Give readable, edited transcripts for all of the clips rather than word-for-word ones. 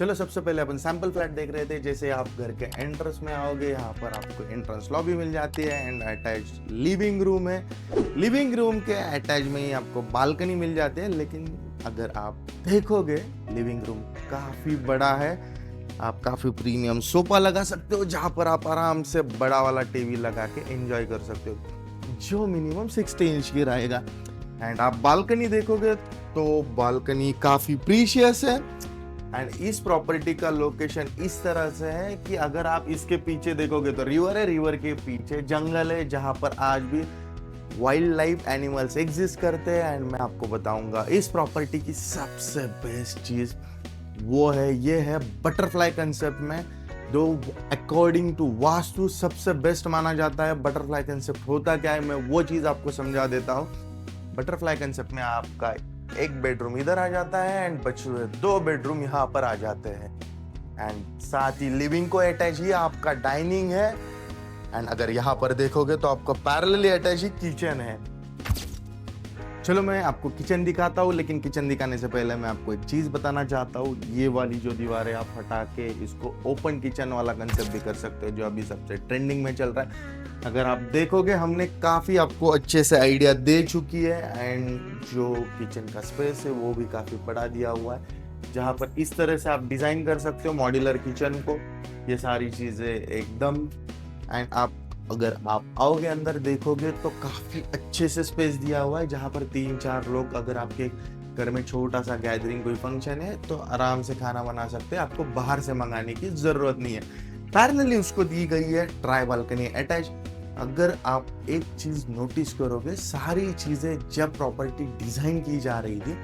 चलो सबसे पहले अपन सैंपल फ्लैट देख रहे थे। जैसे आप घर के एंट्रेंस में आओगे, यहाँ पर आपको एंट्रेंस लॉबी मिल जाती है एंड अटैच लिविंग रूम है। लिविंग रूम के अटैच में ही आपको बालकनी मिल जाती है, लेकिन अगर आप देखोगे लिविंग रूम काफी बड़ा है। आप काफी प्रीमियम सोफा लगा सकते हो, जहां पर आप आराम से बड़ा वाला टीवी लगा के एंजॉय कर सकते हो, जो मिनिमम 60 इंच की रहेगा। एंड आप बालकनी देखोगे तो बालकनी काफी प्रीशियस है। एंड इस प्रॉपर्टी का लोकेशन इस तरह से है कि अगर आप इसके पीछे देखोगे तो रिवर है, रिवर के पीछे जंगल है, जहां पर आज भी वाइल्ड लाइफ एनिमल्स एग्जिस्ट करते हैं। एंड मैं आपको बताऊंगा इस प्रॉपर्टी की सबसे बेस्ट चीज वो है, ये है बटरफ्लाई कंसेप्ट में, जो अकॉर्डिंग टू वास्तु सबसे बेस्ट माना जाता है। बटरफ्लाई कंसेप्ट होता क्या है, मैं वो चीज आपको समझा देता हूँ। बटरफ्लाई कंसेप्ट में आपका एक बेडरूम इधर आ जाता है एंड बचे हुए 2 बेडरूम यहाँ पर आ जाते हैं। एंड साथ ही लिविंग को अटैच ही आपका डाइनिंग है। एंड अगर यहाँ पर देखोगे तो आपका पैरेलली अटैच ही किचन है। चलो मैं आपको किचन दिखाता हूँ, लेकिन किचन दिखाने से पहले मैं आपको एक चीज बताना चाहता हूँ। ये वाली जो दीवार है आप हटा के इसको ओपन किचन वाला कंसेप्ट भी कर सकते हो, जो अभी सबसे ट्रेंडिंग में चल रहा है। अगर आप देखोगे हमने काफी आपको अच्छे से आइडिया दे चुकी है एंड जो किचन का स्पेस है वो भी काफी बड़ा दिया हुआ है, जहाँ पर इस तरह से आप डिजाइन कर सकते हो मॉड्यूलर किचन को। ये सारी चीजें एकदम एंड अगर आप आओगे अंदर देखोगे तो काफी अच्छे से स्पेस दिया हुआ है, जहाँ पर 3-4 लोग, अगर आपके घर में छोटा सा गैदरिंग कोई फंक्शन है तो आराम से खाना बना सकते हैं, आपको बाहर से मंगाने की जरूरत नहीं है। पैरेलली उसको दी गई है ट्राई बालकनी अटैच। अगर आप एक चीज नोटिस करोगे, सारी चीजें जब प्रॉपर्टी डिजाइन की जा रही थी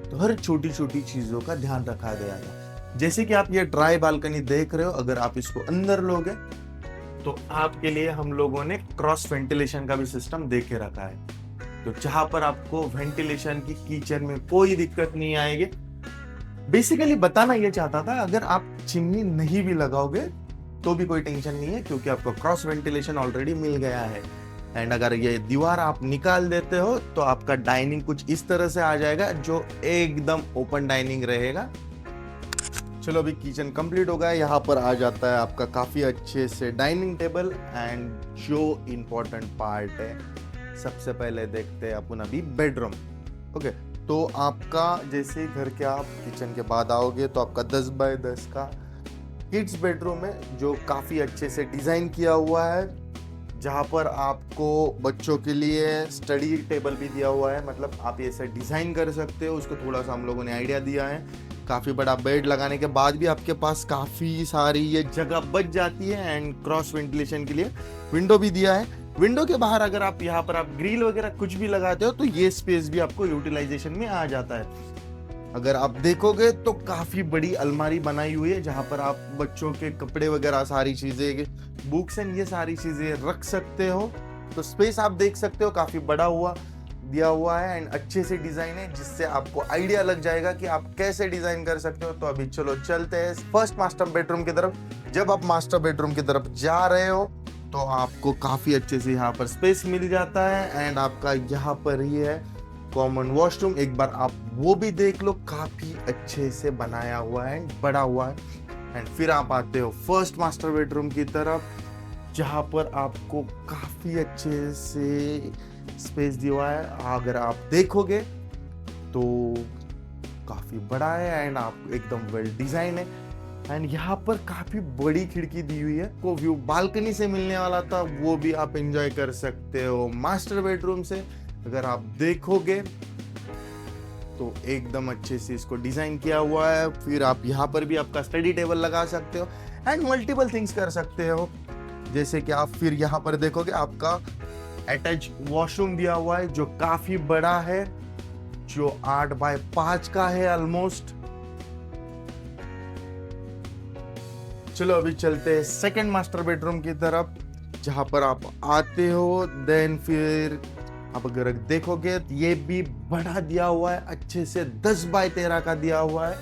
तो हर छोटी छोटी चीजों का ध्यान रखा गया था। जैसे कि आप ये ड्राई बालकनी देख रहे हो, अगर आप इसको अंदर लोगे तो आपके लिए हम लोगों ने क्रॉस वेंटिलेशन का भी सिस्टम दे के रखा है, तो जहां पर आपको वेंटिलेशन की किचन में कोई दिक्कत नहीं आएगी। बेसिकली बताना ये चाहता था, अगर आप चिमनी नहीं भी लगाओगे तो भी कोई टेंशन नहीं है, क्योंकि आपको क्रॉस वेंटिलेशन ऑलरेडी मिल गया है। एंड अगर ये दीवार आप निकाल देते हो तो आपका डाइनिंग कुछ इस तरह से आ जाएगा, जो एकदम ओपन डाइनिंग रहेगा। चलो अभी किचन कंप्लीट हो गया, यहाँ पर आ जाता है आपका काफी अच्छे से डाइनिंग टेबल। एंड जो इम्पोर्टेंट पार्ट है, सबसे पहले देखते हैं अपन अभी बेडरूम। ओके, तो आपका जैसे घर के आप किचन के बाद आओगे तो आपका 10 बाय 10 का किड्स बेडरूम है, जो काफी अच्छे से डिजाइन किया हुआ है, जहाँ पर आपको बच्चों के लिए स्टडी टेबल भी दिया हुआ है। मतलब आप ऐसे डिजाइन कर सकते हो, उसको थोड़ा सा हम लोगों ने आइडिया दिया है। काफी बड़ा बेड लगाने के बाद भी आपके पास काफी सारी ये जगह बच जाती है। एंड क्रॉस वेंटिलेशन के लिए विंडो भी दिया है। विंडो के बाहर अगर आप यहाँ पर आप ग्रिल वगैरह कुछ भी लगाते हो तो ये स्पेस भी आपको यूटिलाइजेशन में आ जाता है। अगर आप देखोगे तो काफी बड़ी अलमारी बनाई हुई है, जहां पर आप बच्चों के कपड़े वगैरह, सारी चीजें, बुक्स एंड ये सारी चीजें रख सकते हो। तो स्पेस आप देख सकते हो काफी बड़ा दिया हुआ है एंड अच्छे से डिजाइन है, जिससे आपको आइडिया लग जाएगा कि आप कैसे डिजाइन कर सकते हो। तो अभी चलो चलते हैं फर्स्ट मास्टर बेडरूम की तरफ। जब आप मास्टर बेडरूम की तरफ जा रहे हो तो आपको काफी अच्छे से यहाँ पर स्पेस मिल जाता है। एंड आपका यहाँ पर ही है कॉमन वॉशरूम, एक बार आप वो भी देख लो, काफी अच्छे से बनाया हुआ है, बड़ा हुआ है। एंड फिर आप आते हो फर्स्ट मास्टर बेडरूम की तरफ, जहां पर आपको काफी अच्छे से स्पेस दिया हुआ है। अगर आप देखोगे तो काफी बड़ा है एंड आप एकदम वेल डिजाइन है। एंड यहाँ पर काफी बड़ी खिड़की दी हुई है, को व्यू बालकनी से मिलने वाला था, वो भी आप एंजॉय कर सकते हो मास्टर बेडरूम से। अगर आप देखोगे तो एकदम अच्छे से इसको डिजाइन किया हुआ है। फिर आप यहाँ पर भी आपका स्टडी टेबल लगा सकते हो एंड मल्टीपल थिंग्स कर सकते हो। जैसे कि आप फिर यहाँ पर देखोगे आपका अटैच वॉशरूम दिया हुआ है, जो काफी बड़ा है, जो 8 बाय 5 का है ऑलमोस्ट। चलो अभी चलते हैं सेकंड मास्टर बेडरूम की तरफ, जहां पर आप आते हो। देन फिर आप अगर देखोगे तो ये भी बड़ा दिया हुआ है, अच्छे से 10 बाय 13 का दिया हुआ है।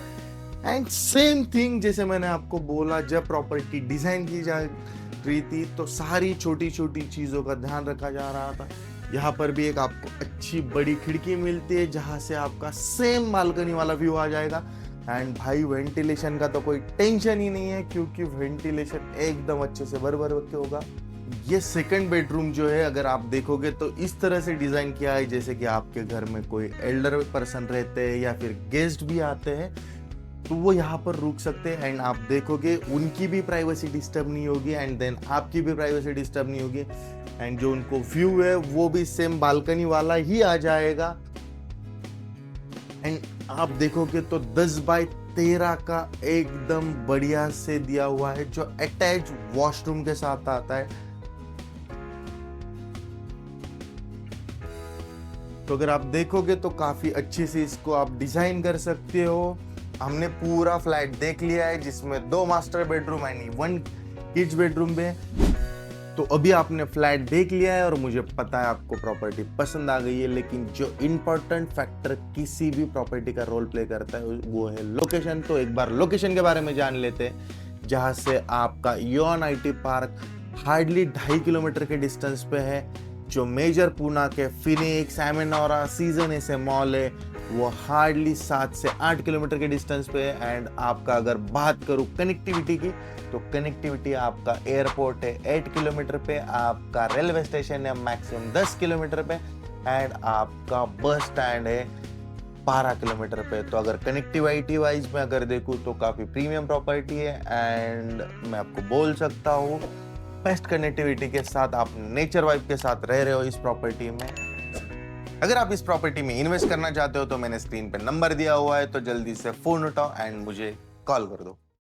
एंड सेम थिंग जैसे मैंने आपको बोला, जब प्रॉपर्टी डिजाइन की जा रही थी तो सारी छोटी छोटी चीजों का ध्यान रखा जा रहा था। यहाँ पर भी एक आपको अच्छी बड़ी खिड़की मिलती है, जहां से आपका सेम बालकनी वाला व्यू आ जाएगा। एंड भाई वेंटिलेशन का तो कोई टेंशन ही नहीं है, क्योंकि वेंटिलेशन एकदम अच्छे से भर भर के होगा। ये सेकंड बेडरूम जो है, अगर आप देखोगे तो इस तरह से डिजाइन किया है जैसे कि आपके घर में कोई एल्डर पर्सन रहते हैं या फिर गेस्ट भी आते हैं तो वो यहाँ पर रुक सकते हैं। एंड आप देखोगे उनकी भी प्राइवेसी डिस्टर्ब नहीं होगी, एंड देन आपकी भी प्राइवेसी डिस्टर्ब नहीं होगी। एंड जो उनको व्यू है वो भी सेम बालकनी वाला ही आ जाएगा। एंड आप देखोगे तो 10 बाय 13 का एकदम बढ़िया से दिया हुआ है, जो अटैच वॉशरूम के साथ आता है। तो अगर आप देखोगे तो काफी अच्छे से इसको आप डिजाइन कर सकते हो। हमने पूरा फ्लैट देख लिया है, जिसमें 2 master bedroom and 1 kids bedroom भी है। तो अभी आपने फ्लैट देख लिया है और मुझे पता है आपको प्रॉपर्टी पसंद आ गई है, लेकिन जो इम्पोर्टेंट फैक्टर किसी भी प्रॉपर्टी का रोल प्ले करता है वो है लोकेशन। तो एक बार लोकेशन के बारे में जान लेते हैं, जहां से आपका Eon IT park hardly 2.5 kilometre के डिस्टेंस पे है। जो मेजर पूना के फिनिक्स, एमेनोरा, सीजन ऐसे मॉल है वो हार्डली 7 से 8 किलोमीटर के डिस्टेंस पे है। एंड आपका अगर बात करूँ कनेक्टिविटी की, तो कनेक्टिविटी आपका एयरपोर्ट है 8 किलोमीटर पे, आपका रेलवे स्टेशन है मैक्सिमम 10 किलोमीटर पे, एंड आपका बस स्टैंड है 12 किलोमीटर पे। तो अगर कनेक्टिविटी वाइज में अगर देखूँ तो काफ़ी प्रीमियम प्रॉपर्टी है। एंड मैं आपको बोल सकता हूँ बेस्ट कनेक्टिविटी के साथ आप नेचर वाइब के साथ रह रहे हो इस प्रॉपर्टी में। अगर आप इस प्रॉपर्टी में इन्वेस्ट करना चाहते हो तो मैंने स्क्रीन पे नंबर दिया हुआ है, तो जल्दी से फोन उठाओ एंड मुझे कॉल कर दो।